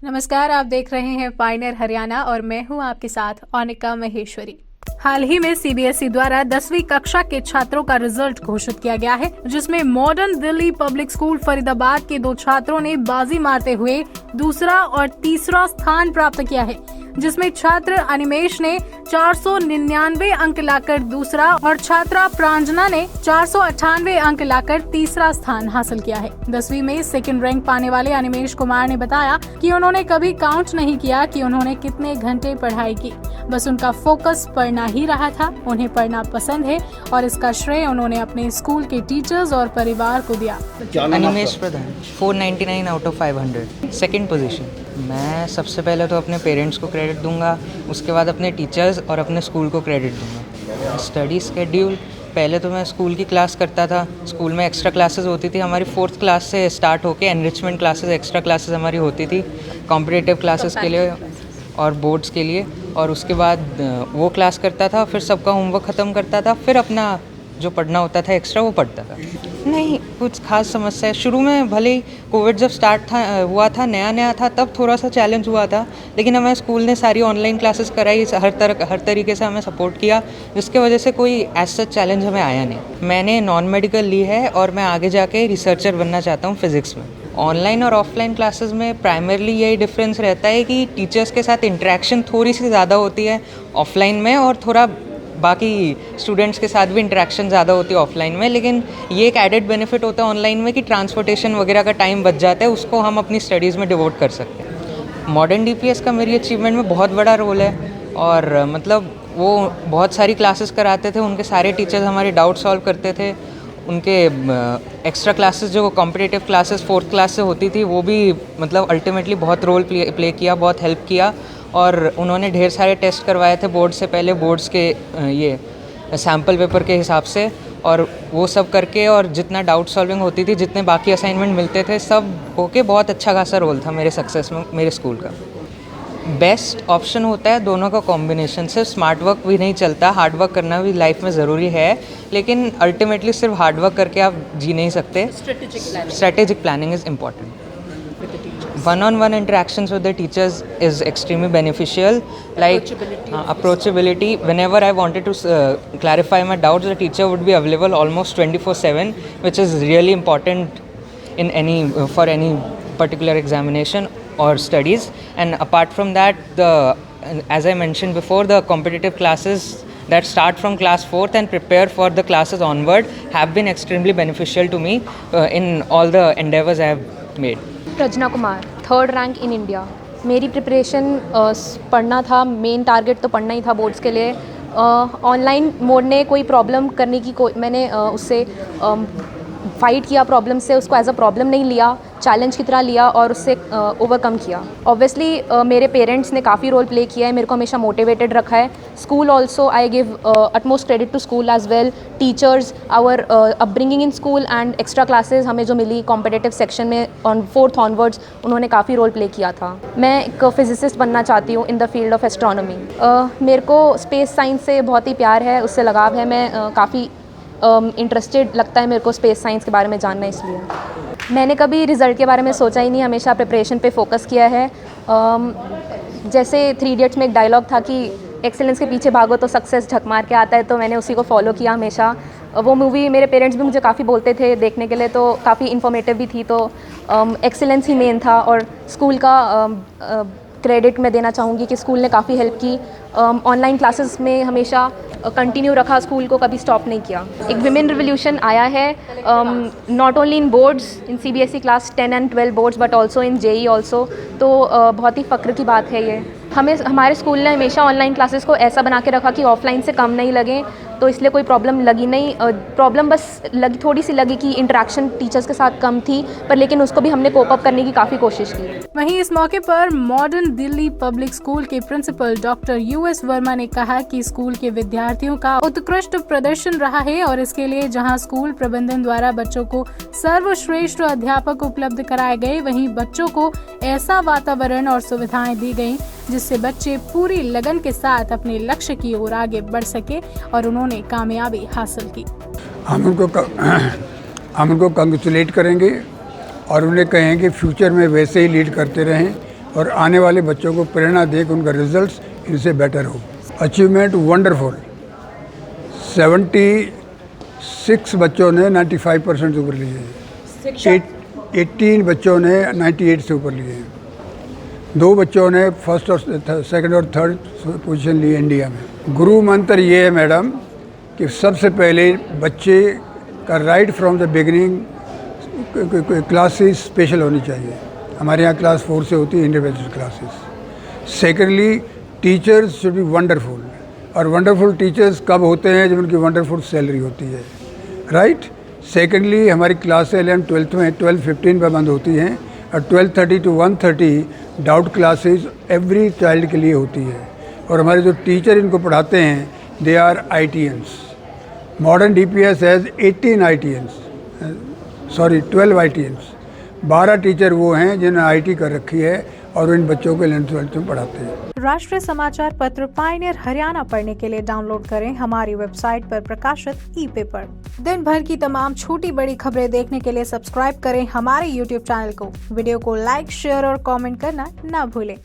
नमस्कार, आप देख रहे हैं पायनियर हरियाणा और मैं हूं आपके साथ अनिका महेश्वरी। हाल ही में सीबीएसई द्वारा 10वीं कक्षा के छात्रों का रिजल्ट घोषित किया गया है, जिसमें modern Delhi public school Faridabad के 2 छात्रों ने बाजी मारते हुए दूसरा और तीसरा स्थान प्राप्त किया है, जिसमें छात्र अनिमेश ने 499 अंक लाकर दूसरा और छात्रा प्रांजना ने 498 अंक लाकर तीसरा स्थान हासिल किया है। 10वीं में सेकंड रैंक पाने वाले अनिमेश कुमार ने बताया कि उन्होंने कभी काउंट नहीं किया कि उन्होंने कितने घंटे पढ़ाई की, बस उनका फोकस पढ़ना ही रहा था। उन्हें पढ़ना पसंद है और इसका श्रेय उन्होंने अपने स्कूल के टीचर्स और परिवार को दिया। अनिमेश प्रधान 499 आउट ऑफ 500, सेकंड पोजीशन। मैं सबसे पहले तो अपने पेरेंट्स को क्रेडिट दूंगा, उसके बाद अपने टीचर्स और अपने स्कूल को क्रेडिट दूंगा। स्टडी स्केड्यूल, पहले तो मैं स्कूल की क्लास करता था। स्कूल में एक्स्ट्रा क्लासेस होती थी हमारी 4th क्लास से स्टार्ट होके एनरिचमेंट क्लासेस, एक्स्ट्रा क्लासेस हमारी होती थी कॉम्पिटिटिव क्लासेस के लिए और बोर्ड्स के लिए। और उसके बाद वो क्लास करता था, फिर सबका होमवर्क ख़त्म करता था, फिर अपना जो पढ़ना होता था एक्स्ट्रा वो पढ़ता था। नहीं कुछ खास समस्या है। शुरू में भले ही कोविड जब हुआ था, नया था, तब थोड़ा सा चैलेंज हुआ था, लेकिन हमें स्कूल ने सारी ऑनलाइन क्लासेस कराई, हर तरीके से हमें सपोर्ट किया, जिसके वजह से कोई ऐसा चैलेंज हमें आया नहीं। मैंने नॉन मेडिकल ली है और मैं आगे जाके रिसर्चर बनना चाहता हूँ फिज़िक्स में। ऑनलाइन और ऑफलाइन क्लासेस में प्राइमरली यही डिफरेंस रहता है कि टीचर्स के साथ इंटरेक्शन थोड़ी सी ज़्यादा होती है ऑफलाइन में, और थोड़ा बाकी स्टूडेंट्स के साथ भी इंटरेक्शन ज़्यादा होती है ऑफलाइन में। लेकिन ये एक एडेड बेनिफिट होता है ऑनलाइन में कि ट्रांसपोर्टेशन वगैरह का टाइम बच जाता है, उसको हम अपनी स्टडीज़ में डिवोट कर सकते हैं। मॉडर्न डीपीएस का मेरी अचीवमेंट में बहुत बड़ा रोल है, और मतलब वो बहुत सारी क्लासेस कराते थे, उनके सारे टीचर्स हमारे डाउट सॉल्व करते थे। उनके एक्स्ट्रा क्लासेस जो कॉम्पिटिटिव क्लासेस 4th क्लास से होती थी, वो भी मतलब अल्टीमेटली बहुत रोल प्ले किया, बहुत हेल्प किया। और उन्होंने ढेर सारे टेस्ट करवाए थे बोर्ड से पहले, बोर्ड्स के ये सैम्पल पेपर के हिसाब से, और वो सब करके और जितना डाउट सॉल्विंग होती थी, जितने बाकी असाइनमेंट मिलते थे, सब होके बहुत अच्छा खासा रोल था मेरे सक्सेस में मेरे स्कूल का। बेस्ट ऑप्शन होता है दोनों का कॉम्बिनेशन। सिर्फ स्मार्ट वर्क भी नहीं चलता, हार्ड वर्क करना भी लाइफ में ज़रूरी है, लेकिन अल्टीमेटली सिर्फ हार्ड वर्क करके आप जी नहीं सकते। Strategic planning is important. One-on-one interactions with the teachers is extremely beneficial. Like approachability. Whenever I wanted to clarify my doubts, the teacher would be available almost 24/7, which is really important in for any particular examination or studies. And apart from that, as I mentioned before, the competitive classes that start from class 4th and prepare for the classes onward have been extremely beneficial to me in all the endeavors I have made. Prajna Kumar 3rd rank in India. मेरी preparation पढ़ना था, main target तो पढ़ना ही था boards के लिए। Online mode ने कोई प्रॉब्लम करने की मैंने उससे फाइट किया प्रॉब्लम से, उसको एज अ प्रॉब्लम नहीं लिया, चैलेंज की तरह लिया और उससे ओवरकम किया। ऑब्वियसली मेरे पेरेंट्स ने काफ़ी रोल प्ले किया है, मेरे को हमेशा मोटिवेटेड रखा है। School also I give utmost credit to school as well, teachers, our upbringing in school and extra classes हमें जो मिली कॉम्पिटिटिव सेक्शन में ऑन 4th ऑनवर्ड्स, उन्होंने काफ़ी रोल प्ले किया था। मैं एक फिजिसिस्ट बनना चाहती हूँ in the field of astronomy. मेरे को स्पेस साइंस से बहुत ही प्यार है, उससे लगाव है। मैं काफ़ी इंटरेस्टेड लगता है मेरे को स्पेस साइंस के बारे में जानना, इसलिए मैंने कभी रिज़ल्ट के बारे में सोचा ही नहीं, हमेशा प्रिपरेशन पे फोकस किया है। जैसे 3 इडियट्स में एक डायलॉग था कि एक्सेलेंस के पीछे भागो तो सक्सेस झक मार के आता है, तो मैंने उसी को फॉलो किया हमेशा। वो मूवी मेरे पेरेंट्स भी मुझे काफ़ी बोलते थे देखने के लिए, तो काफ़ी इन्फॉर्मेटिव भी थी, तो एक्सेलेंस ही मेन था। और स्कूल का क्रेडिट मैं देना चाहूँगी कि स्कूल ने काफ़ी हेल्प की, ऑनलाइन क्लासेस में हमेशा कंटिन्यू रखा, स्कूल को कभी स्टॉप नहीं किया। एक विमेन रिवोल्यूशन आया है, not only in boards, in CBSE class 10 and 12 boards, but also in JEE also. तो बहुत ही फ़क्र की बात है ये। हमारे स्कूल ने हमेशा ऑनलाइन क्लासेस को ऐसा बना के रखा कि ऑफलाइन से कम नहीं लगे, तो इसलिए कोई प्रॉब्लम लगी नहीं। प्रॉब्लम बस थोड़ी सी लगी कि इंटरेक्शन टीचर्स के साथ कम थी, पर लेकिन उसको भी हमने कोप अप करने की काफ़ी कोशिश की। वहीं इस मौके पर मॉडर्न दिल्ली पब्लिक स्कूल के प्रिंसिपल डॉक्टर यूएस वर्मा ने कहा कि स्कूल के विद्यार्थियों का उत्कृष्ट प्रदर्शन रहा है, और इसके लिए जहां स्कूल प्रबंधन द्वारा बच्चों को सर्वश्रेष्ठ अध्यापक उपलब्ध कराए गए, वहीं बच्चों को ऐसा वातावरण और सुविधाएं दी गई जिससे बच्चे पूरी लगन के साथ अपने लक्ष्य की ओर आगे बढ़ सके और उन्होंने कामयाबी हासिल की। हम उनको कंग्रेचुलेट करेंगे और उन्हें कहेंगे फ्यूचर में वैसे ही लीड करते रहें और आने वाले बच्चों को प्रेरणा दे कि उनका रिजल्ट्स इनसे बेटर हो। अचीवमेंट वंडरफुल, 76 बच्चों ने 95% से ऊपर लिए हैं, 18 बच्चों ने 98 से ऊपर लिए हैं, 2 बच्चों ने फर्स्ट और सेकंड और थर्ड पोजीशन ली इंडिया में। गुरु मंत्र ये है मैडम कि सबसे पहले बच्चे का right from the beginning classes special होनी चाहिए। हमारे यहाँ क्लास 4 से होती है individual classes. Secondly teachers should be wonderful, और वंडरफुल टीचर्स कब होते हैं जब उनकी वंडरफुल सैलरी होती है, राइट। सेकेंडली हमारी क्लासें 11 12 में 12:15 पर बंद होती हैं और 12:30 to 1:30 doubt classes every child के लिए होती है। और हमारे जो टीचर इनको पढ़ाते हैं they are ITNs। Modern DPS has 18 ITNs, sorry 12 ITNs। 12 teacher वो हैं जिन्होंने IT कर रखी है और इन बच्चों को 11th 12th में पढ़ाते हैं। राष्ट्रीय समाचार पत्र पायनियर हरियाणा पढ़ने के लिए डाउनलोड करें हमारी वेबसाइट पर प्रकाशित ई-पेपर। दिन भर की तमाम छोटी बड़ी खबरें देखने के लिए सब्सक्राइब करें हमारे YouTube चैनल को। वीडियो को लाइक, शेयर और कमेंट करना ना भूलें।